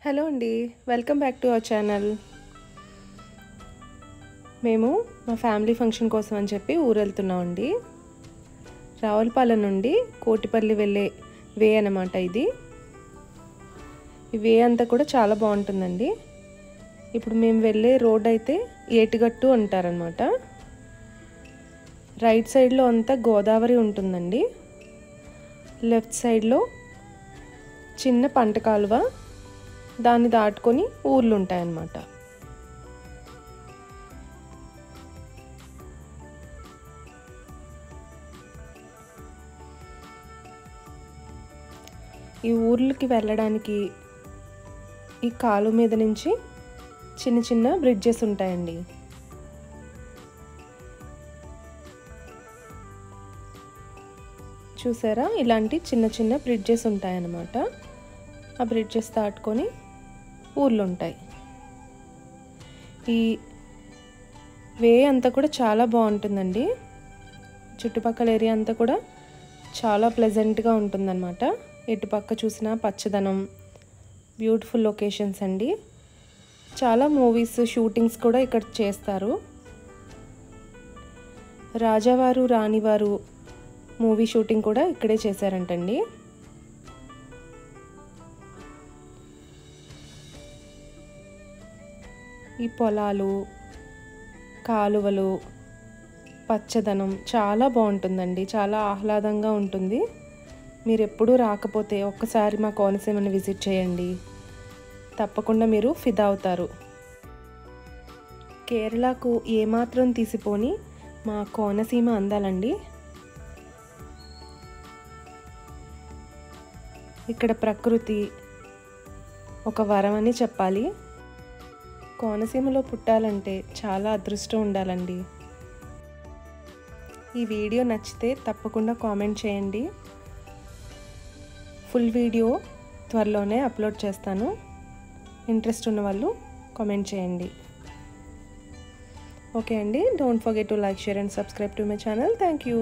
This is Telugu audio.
హలో అండి, welcome back to our channel. మేము మా ఫ్యామిలీ ఫంక్షన్ కోసం అని చెప్పి ఊరు వెళ్తున్నామండి. రావులపాలెం నుండి కోటిపల్లి వెళ్ళే వే అన్నమాట ఇది. ఈ వే అంతా కూడా చాలా బాగుంటుందండి. ఇప్పుడు మేము వెళ్ళే రోడ్ అయితే ఏటిగట్టు అంటారనమాట. రైట్ సైడ్లో అంతా గోదావరి ఉంటుందండి. లెఫ్ట్ సైడ్లో చిన్న పంట కాలువ, దాన్ని దాటుకొని ఊర్లు ఉంటాయన్నమాట. ఈ ఊర్లకి వెళ్ళడానికి ఈ కాలువ మీద నుంచి చిన్న చిన్న బ్రిడ్జెస్ ఉంటాయండి. చూసారా, ఇలాంటి చిన్న చిన్న బ్రిడ్జెస్ ఉంటాయన్నమాట. ఆ బ్రిడ్జెస్ దాటుకొని ఊర్లు ఉంటాయి. ఈ వే అంతా కూడా చాలా బాగుంటుందండి. చుట్టుపక్కల ఏరియా అంతా కూడా చాలా ప్లెజెంట్గా ఉంటుందన్నమాట. ఎటుపక్క చూసినా పచ్చదనం, బ్యూటిఫుల్ లొకేషన్స్ అండి. చాలా మూవీస్ షూటింగ్స్ కూడా ఇక్కడ చేస్తారు. రాజావారు రాణివారు మూవీ షూటింగ్ కూడా ఇక్కడే చేశారంటండి. ఈ పొలాలు, కాలువలు, పచ్చదనం చాలా బాగుంటుందండి. చాలా ఆహ్లాదంగా ఉంటుంది. మీరు ఎప్పుడూ రాకపోతే ఒక్కసారి మా కోనసీమని విజిట్ చేయండి. తప్పకుండా మీరు ఫిదా అవుతారు. కేరళకు ఏమాత్రం తీసిపోని మా కోనసీమ అందాలండి. ఇక్కడ ప్రకృతి ఒక వరం అని చెప్పాలి. కోనసీమలో పుట్టాలంటే చాలా అదృష్టం ఉండాలండి. ఈ వీడియో నచ్చితే తప్పకుండా కామెంట్ చేయండి. ఫుల్ వీడియో త్వరలోనే అప్లోడ్ చేస్తాను. ఇంట్రెస్ట్ ఉన్న వాళ్ళు కామెంట్ చేయండి. ఓకే అండి, don't forget to like, share and subscribe to my channel. Thank you.